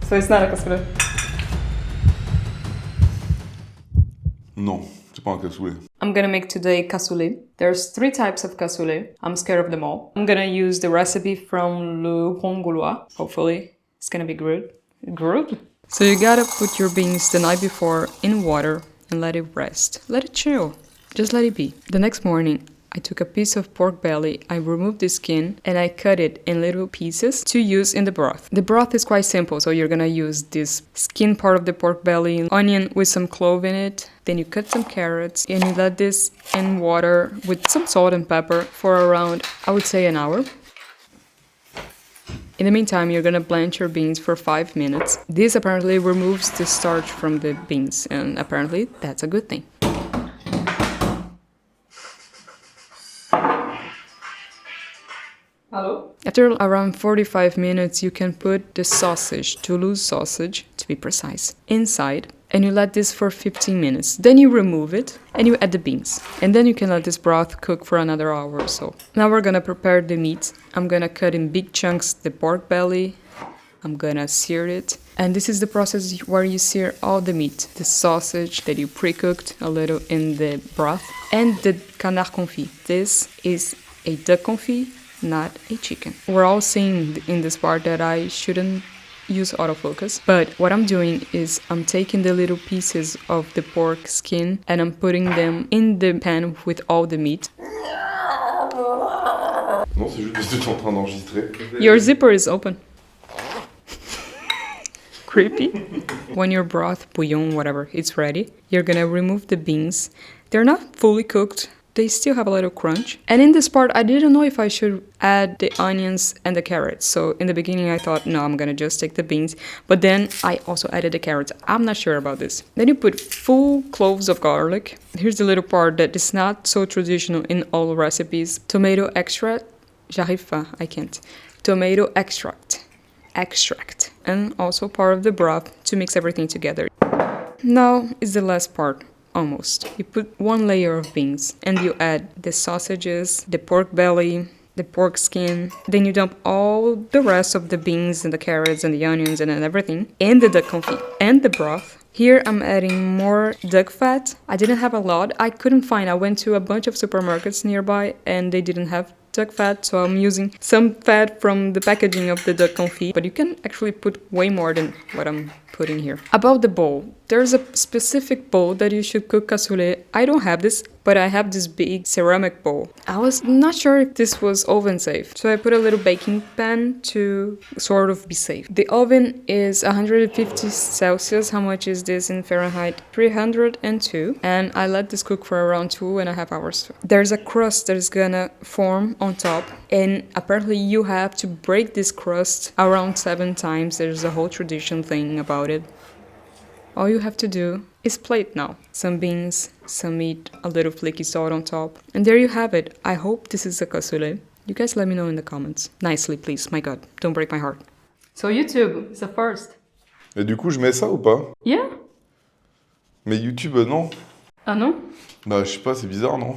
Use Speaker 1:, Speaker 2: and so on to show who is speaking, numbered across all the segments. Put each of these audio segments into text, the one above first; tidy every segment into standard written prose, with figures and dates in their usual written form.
Speaker 1: So it's not a cassoulet.
Speaker 2: Non, c'est pas un cassoulet.
Speaker 1: I'm gonna make today cassoulet. There's 3 types of cassoulet. I'm scared of them all. I'm gonna use the recipe from Le Rond Gaulois. Hopefully, it's gonna be good. Good? So you gotta put your beans the night before in water and let it rest. Let it chill. Just let it be. The next morning, I took a piece of pork belly, I removed the skin, and I cut it in little pieces to use in the broth. The broth is quite simple, so you're gonna use this skin part of the pork belly, onion with some clove in it, then you cut some carrots, and you let this in water with some salt and pepper for around, I would say, an hour. In the meantime, you're gonna blanch your beans for 5 minutes. This apparently removes the starch from the beans, and apparently that's a good thing. Hello? After around 45 minutes, you can put the sausage, Toulouse sausage, to be precise, inside, and you let this for 15 minutes. Then you remove it, and you add the beans. And then you can let this broth cook for another hour or so. Now we're gonna prepare the meat. I'm gonna cut in big chunks the pork belly. I'm gonna sear it. And this is the process where you sear all the meat. The sausage that you pre-cooked a little in the broth, and the canard confit. This is a duck confit, not a chicken. We're all seeing in this part that I shouldn't use autofocus, but what I'm doing is I'm taking the little pieces of the pork skin and I'm putting them in the pan with all the meat.
Speaker 2: Non, c'est juste parce que tu es en train d'enregistrer.
Speaker 1: Your zipper is open. Creepy. When your broth, bouillon, whatever, it's ready, you're gonna remove the beans. They're not fully cooked. They still have a little crunch. And in this part, I didn't know if I should add the onions and the carrots. So in the beginning, I thought, no, I'm gonna just take the beans. But then I also added the carrots. I'm not sure about this. Then you put full cloves of garlic. Here's the little part that is not so traditional in all recipes. Tomato extract. J'arrive pas, I can't. Tomato extract. Extract. And also part of the broth to mix everything together. Now is the last part. Almost. You put 1 layer of beans and you add the sausages, the pork belly, the pork skin. Then you dump all the rest of the beans and the carrots and the onions and everything in the duck confit and the broth. Here I'm adding more duck fat. I didn't have a lot. I couldn't find. I went to a bunch of supermarkets nearby and they didn't have duck fat, so I'm using some fat from the packaging of the duck confit, but you can actually put way more than what I'm putting here. About the bowl, there's a specific bowl that you should cook cassoulet. I don't have this, but I have this big ceramic bowl. I was not sure if this was oven safe, so I put a little baking pan to sort of be safe. The oven is 150 Celsius. How much is this in Fahrenheit? 302. And I let this cook for around 2.5 hours. There's a crust that is gonna form on top, and apparently you have to break this crust around 7 times. There's a whole tradition thing about it. All you have to do is plate now. Some beans, some meat, a little flaky salt on top. And there you have it. I hope this is a cassoulet. You guys let me know in the comments. Nicely, please. My God, don't break my heart. So YouTube, it's the first.
Speaker 2: Et du coup, je mets ça ou pas?
Speaker 1: Yeah?
Speaker 2: Mais YouTube, non.
Speaker 1: Ah non?
Speaker 2: Bah, je sais pas, c'est bizarre, non?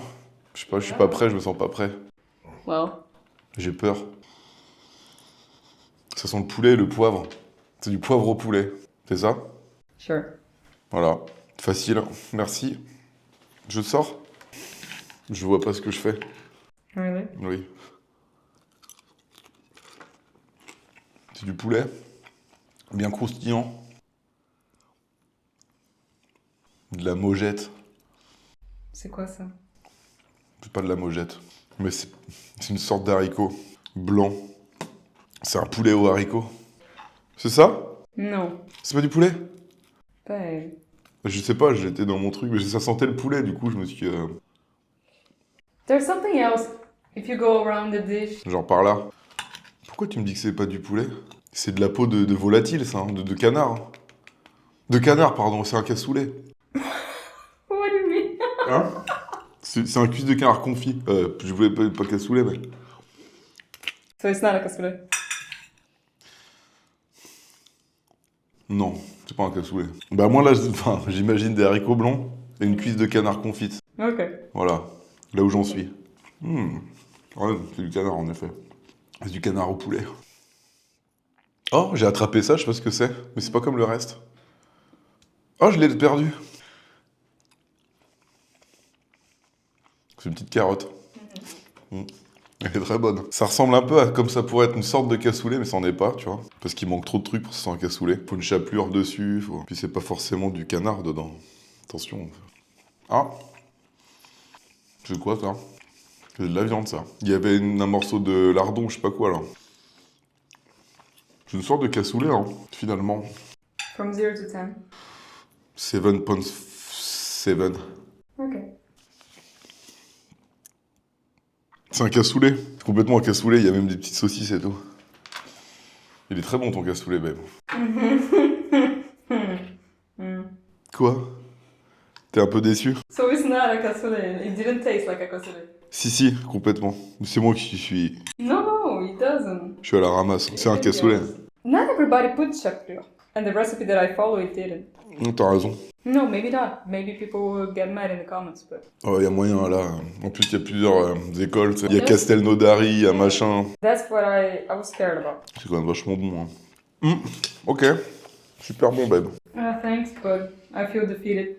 Speaker 2: Je sais pas, je suis pas prêt, je me sens pas prêt.
Speaker 1: Well.
Speaker 2: J'ai peur. Ça sent le poulet et le poivre. C'est du poivre au poulet. C'est ça?
Speaker 1: Sure.
Speaker 2: Voilà. Facile. Merci. Je sors? Je vois pas ce que je fais.
Speaker 1: Really?
Speaker 2: Oui. C'est du poulet. Bien croustillant. De la mojette.
Speaker 1: C'est quoi ça?
Speaker 2: C'est pas de la mojette. Mais c'est une sorte d'haricot blanc. C'est un poulet au haricot. C'est ça?
Speaker 1: Non.
Speaker 2: C'est pas du poulet?
Speaker 1: Babe.
Speaker 2: Je sais pas, j'étais dans mon truc, mais ça sentait le poulet, du coup je me suis...
Speaker 1: There's something else. If you go around the dish.
Speaker 2: genre par là. Pourquoi tu me dis que c'est pas du poulet? C'est de la peau de volatile, ça, hein, de canard. Hein. De canard, pardon, c'est un cassoulet.
Speaker 1: What do you mean?
Speaker 2: Hein? C'est un cuisse de canard confit. Je voulais pas cassoulet, mais...
Speaker 1: So it's not a cassoulet.
Speaker 2: Non, c'est pas un cassoulet. Bah moi là, j'imagine des haricots blancs et une cuisse de canard confite.
Speaker 1: Ok.
Speaker 2: Voilà, là où j'en suis. Ouais, c'est du canard en effet. C'est du canard au poulet. Oh, j'ai attrapé ça, je sais pas ce que c'est, mais c'est pas comme le reste. Oh, je l'ai perdu. C'est une petite carotte. Mm. Elle est très bonne. Ça ressemble un peu à comme ça pourrait être une sorte de cassoulet, mais ça en est pas, tu vois. Parce qu'il manque trop de trucs pour que ce soit un cassoulet. Faut une chapelure dessus, puis c'est pas forcément du canard dedans. Attention. Ah, c'est quoi ça? C'est de la viande ça. Il y avait un morceau de lardon, je sais pas quoi là. C'est une sorte de cassoulet, hein, finalement.
Speaker 1: From 0 to 10.
Speaker 2: 7.7.
Speaker 1: Ok.
Speaker 2: C'est un cassoulet. C'est complètement un cassoulet, il y a même des petites saucisses et tout. Il est très bon ton cassoulet, babe. Quoi? T'es un peu déçu?
Speaker 1: So it's not a cassoulet. It didn't taste like a cassoulet.
Speaker 2: Si, complètement. C'est moi qui suis.
Speaker 1: No, it doesn't.
Speaker 2: Je suis à la ramasse. C'est un cassoulet.
Speaker 1: Not everybody puts chapelure. And the recipe that I follow, it didn't.
Speaker 2: Non, t'as raison.
Speaker 1: No, maybe not. Maybe people will get mad in the comments, but...
Speaker 2: Oh, il y a moyen là. En plus, il y a plusieurs écoles. Il y a Castelnaudary, il y a machin.
Speaker 1: That's what I was scared about.
Speaker 2: C'est quand même vachement bon. Hein. Ok. Super bon, babe.
Speaker 1: Thanks, but I feel defeated.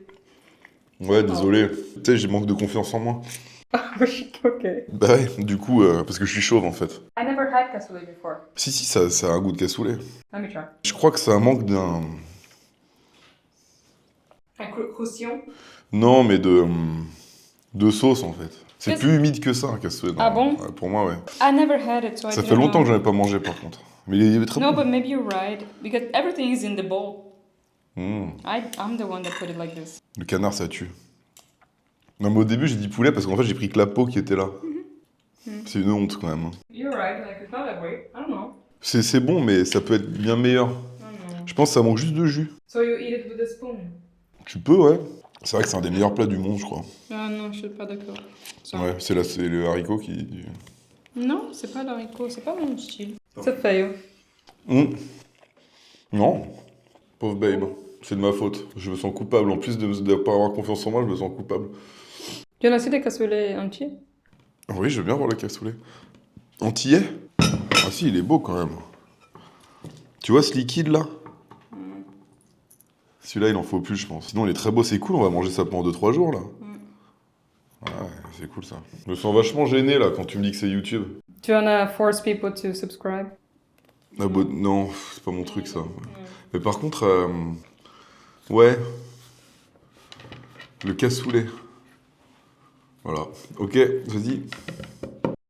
Speaker 2: Ouais, désolé. Tu sais, j'ai manque de confiance en moi.
Speaker 1: Ok.
Speaker 2: Bah ouais, du coup, parce que je suis chauve en fait.
Speaker 1: I never had cassoulet before.
Speaker 2: Si, ça a un goût de cassoulet.
Speaker 1: Let me try.
Speaker 2: Je crois que ça manque d'un...
Speaker 1: Un croustillant?
Speaker 2: Non, mais de sauce en fait. C'est
Speaker 1: Qu'est-ce-
Speaker 2: plus humide que ça, un cassoulet.
Speaker 1: Ah
Speaker 2: non.
Speaker 1: bon?
Speaker 2: Ouais, pour moi, ouais.
Speaker 1: I never had it, so I
Speaker 2: Ça
Speaker 1: didn't
Speaker 2: fait longtemps
Speaker 1: know.
Speaker 2: que j'en ai pas mangé par contre. Mais il est très
Speaker 1: No,
Speaker 2: bon.
Speaker 1: but maybe you're right. Because everything is in the bowl.
Speaker 2: Mmh.
Speaker 1: I'm the one that put it like this.
Speaker 2: Le canard, ça tue. Non, mais au début, j'ai dit poulet parce qu'en fait, j'ai pris que la peau qui était là. C'est une honte quand même. Hein.
Speaker 1: You're right, like it's not that great. I don't know.
Speaker 2: C'est bon, mais ça peut être bien meilleur.
Speaker 1: I don't know.
Speaker 2: Je pense que ça manque juste de jus.
Speaker 1: So you eat it with a spoon?
Speaker 2: Tu peux, ouais. C'est vrai que c'est un des meilleurs plats du monde, je crois.
Speaker 1: Ah non, je suis pas d'accord.
Speaker 2: Ouais, c'est le haricot qui...
Speaker 1: Non, c'est pas l'haricot, c'est pas mon style. C'est fail.
Speaker 2: Non. Pauvre babe. C'est de ma faute. Je me sens coupable. En plus de ne pas avoir confiance en moi, je me sens coupable.
Speaker 1: Tu en as aussi des cassoulets entiers?
Speaker 2: Oui, je veux bien voir le cassoulet. Antillais? Ah si, il est beau quand même. Tu vois ce liquide là? Celui-là, il en faut plus, je pense. Sinon, il est très beau, c'est cool. On va manger ça pendant 2-3 jours là. Ouais, c'est cool ça. Je me sens vachement gêné là quand tu me dis que c'est YouTube.
Speaker 1: Tu wanna force people to subscribe?
Speaker 2: Ah, non, c'est pas mon truc ça. Mais par contre, ouais. Le cassoulet. Voilà. Ok, vas-y.